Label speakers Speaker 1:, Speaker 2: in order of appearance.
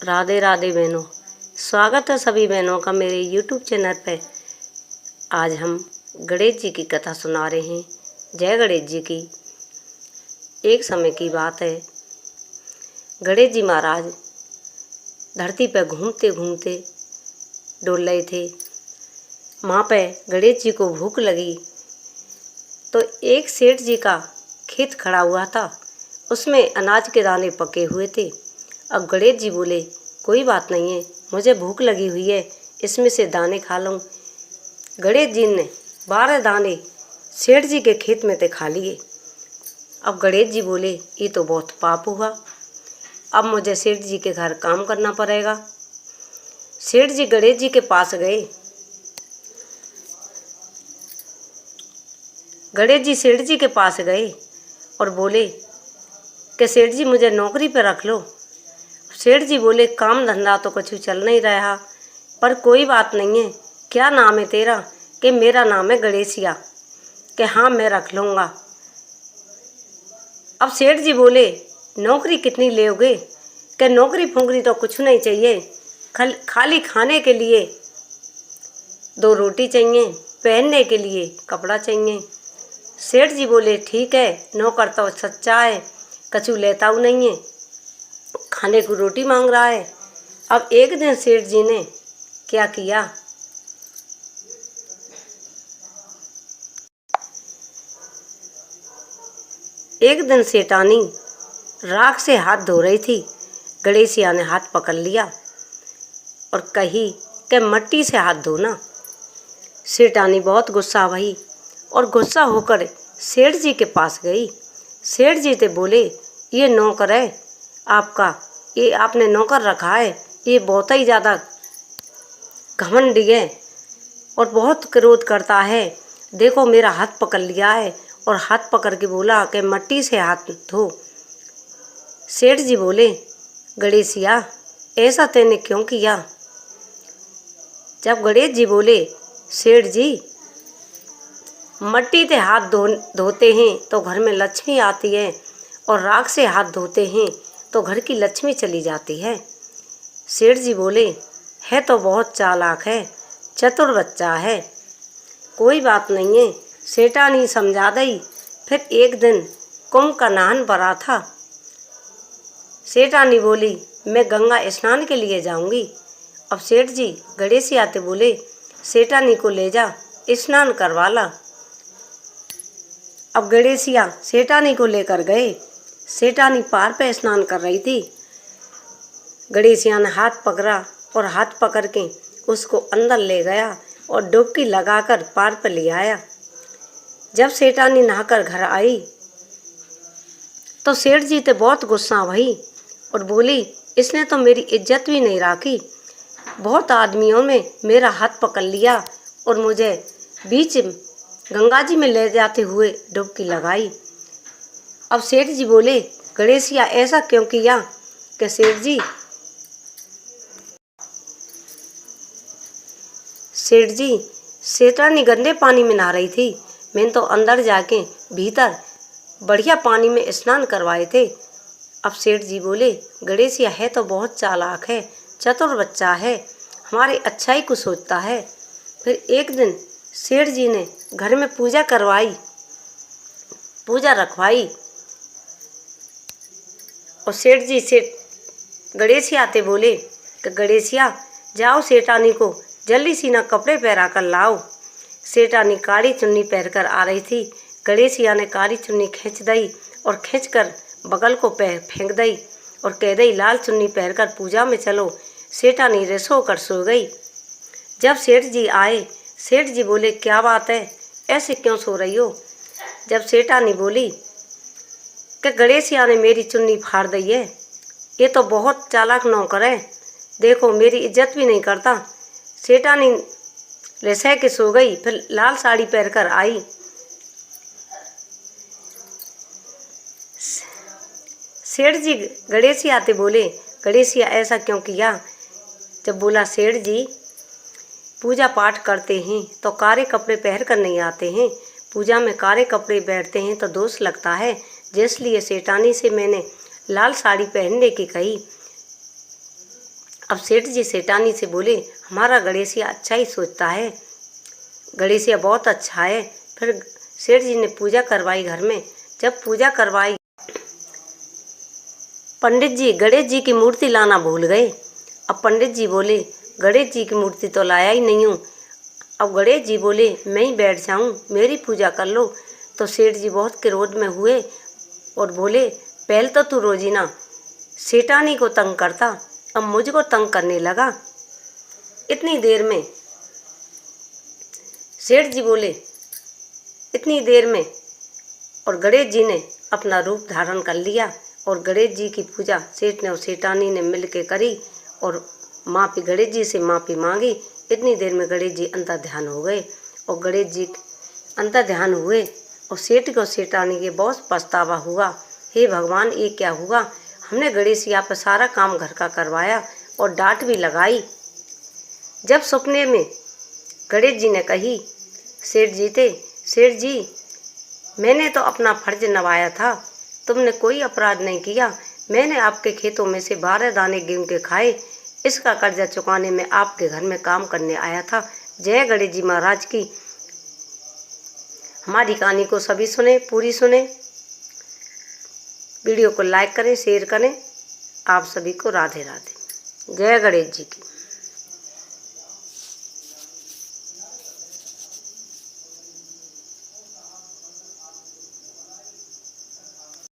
Speaker 1: राधे राधे बहनों, स्वागत है सभी बहनों का मेरे YouTube चैनल पे। आज हम गणेश जी की कथा सुना रहे हैं। जय गणेश जी की। एक समय की बात है, गणेश जी महाराज धरती पर घूमते घूमते डोल रहे थे। वहाँ पे गणेश जी को भूख लगी तो एक सेठ जी का खेत खड़ा हुआ था, उसमें अनाज के दाने पके हुए थे। अब गणेश जी बोले, कोई बात नहीं है, मुझे भूख लगी हुई है, इसमें से दाने खा लूँ। गणेश जी ने 12 दाने सेठ जी के खेत में से खा लिए। अब गणेश जी बोले, ये तो बहुत पाप हुआ, अब मुझे सेठ जी के घर काम करना पड़ेगा। सेठ जी गणेश जी के पास गए। गणेश जी सेठ जी के पास गए और बोले कि सेठ जी मुझे नौकरी पर रख लो। सेठ जी बोले, काम धंधा तो कुछ चल नहीं रहा, पर कोई बात नहीं है, क्या नाम है तेरा? कि मेरा नाम है गणेशिया। कि हाँ, मैं रख लूँगा। अब सेठ जी बोले, नौकरी कितनी लोगे? कि नौकरी फुंकरी तो कुछ नहीं चाहिए, खाली खाने के लिए 2 रोटी चाहिए, पहनने के लिए कपड़ा चाहिए। सेठ जी बोले, ठीक है, नौकर तो सच्चा है, कछु लेता हूँ नहीं है, खाने को रोटी मांग रहा है। अब एक दिन सेठ जी ने क्या किया, एक दिन सेठानी राख से हाथ धो रही थी। गणेशिया ने हाथ पकड़ लिया और कही कि मट्टी से हाथ धोना। सेठानी बहुत गुस्सा हुई और गुस्सा होकर सेठ जी के पास गई। सेठ जी से बोले, ये नौकर है आपका, ये आपने नौकर रखा है, ये बहुत ही ज़्यादा घमंडी है और बहुत क्रोध करता है। देखो, मेरा हाथ पकड़ लिया है और हाथ पकड़ के बोला कि मट्टी से हाथ धो। सेठ जी बोले, गणेशिया, ऐसा तूने क्यों किया? जब गणेश जी बोले, सेठ जी, मट्टी से हाथ धोते हैं तो घर में लक्ष्मी आती है और राख से हाथ धोते हैं तो घर की लक्ष्मी चली जाती है। सेठ जी बोले, है तो बहुत चालाक है, चतुर बच्चा है, कोई बात नहीं है। सेठानी समझा दी। फिर एक दिन कुंभ का नहान पड़ा था। सेठानी बोली, मैं गंगा स्नान के लिए जाऊंगी। अब सेठ जी गणेश आते बोले, सेठानी को ले जा, स्नान करवा ला। अब गणेशिया सेठानी को लेकर गए। सेठानी पार पे स्नान कर रही थी। गणेशिया ने हाथ पकड़ा और हाथ पकड़ के उसको अंदर ले गया और डुबकी लगाकर पार पर ले आया। जब सेठानी नहाकर घर आई तो सेठ जी तो बहुत गुस्सा हुई और बोली, इसने तो मेरी इज्जत भी नहीं रखी, बहुत आदमियों में मेरा हाथ पकड़ लिया और मुझे बीच गंगा जी में ले जाते हुए डुबकी लगाई। अब सेठ जी बोले, गणेशिया, ऐसा क्यों किया? कि सेठ जी, सेठानी गंदे पानी में नहा रही थी, मैंने तो अंदर जाके भीतर बढ़िया पानी में स्नान करवाए थे। अब सेठ जी बोले, गणेशिया है तो बहुत चालाक है, चतुर बच्चा है, हमारे अच्छा ही कुछ सोचता है। फिर एक दिन सेठ जी ने घर में पूजा करवाई, पूजा रखवाई और सेठ जी से गणेशिया आते बोले कि गणेशिया, जाओ सेठानी को जल्दी सी ना कपड़े पहरा कर लाओ। सेठानी काली चुन्नी पहनकर आ रही थी। गणेशिया ने काली चुन्नी खींच दी और खींचकर बगल को फेंक दी और कह दी, लाल चुन्नी पहनकर पूजा में चलो। सेठानी रिस होकर सो गई। जब सेठ जी आए, सेठ जी बोले, क्या बात है, ऐसे क्यों सो रही हो? जब सेठानी बोली कि गणेशिया ने मेरी चुन्नी फाड़ दी है, ये तो बहुत चालाक नौकर है, देखो मेरी इज्जत भी नहीं करता। सेठानी रिसह के सो गई। फिर लाल साड़ी पहनकर आई। सेठ जी गणेशिया आते बोले, गणेशिया, ऐसा क्यों किया? जब बोला, सेठ जी पूजा पाठ करते हैं तो काले कपड़े पहन कर नहीं आते हैं, पूजा में काले कपड़े बैठते हैं तो दोष लगता है, जिसलिए सेठानी से मैंने लाल साड़ी पहनने की कही। अब सेठ जी सेठानी से बोले, हमारा गणेशिया अच्छा ही सोचता है, गणेशिया बहुत अच्छा है। फिर सेठ जी ने पूजा करवाई घर में। जब पूजा करवाई, पंडित जी गणेश जी की मूर्ति लाना भूल गए। अब पंडित जी बोले, गणेश जी की मूर्ति तो लाया ही नहीं हूँ। अब गणेश जी बोले, मैं ही बैठ जाऊँ, मेरी पूजा कर लो। तो सेठ जी बहुत क्रोध में हुए और बोले, पहले तो तू रोजीना सेठानी को तंग करता, अब मुझको तंग करने लगा। इतनी देर में सेठ जी बोले, इतनी देर में और गणेश जी ने अपना रूप धारण कर लिया और गणेश जी की पूजा सेठ ने और सेठानी ने मिल के करी और माफ़ी गणेश जी से माफ़ी मांगी। इतनी देर में गणेश जी अंतर ध्यान हो गए और गणेश जी अंतर ध्यान हुए और सेठ को सेठानी के बहुत पछतावा हुआ। हे भगवान, ये क्या हुआ, हमने गणेश जी पर सारा काम घर का करवाया और डांट भी लगाई। जब सपने में गणेश जी ने कही, सेठ जी मैंने तो अपना फर्ज निभाया था, तुमने कोई अपराध नहीं किया। मैंने आपके खेतों में से 12 दाने गेहूं के खाए, इसका कर्जा चुकाने में आपके घर में काम करने आया था। जय गणेश जी महाराज की। हमारी कहानी को सभी सुने, पूरी सुने। वीडियो को लाइक करें, शेयर करें। आप सभी को राधे राधे। जय गणेश जी की।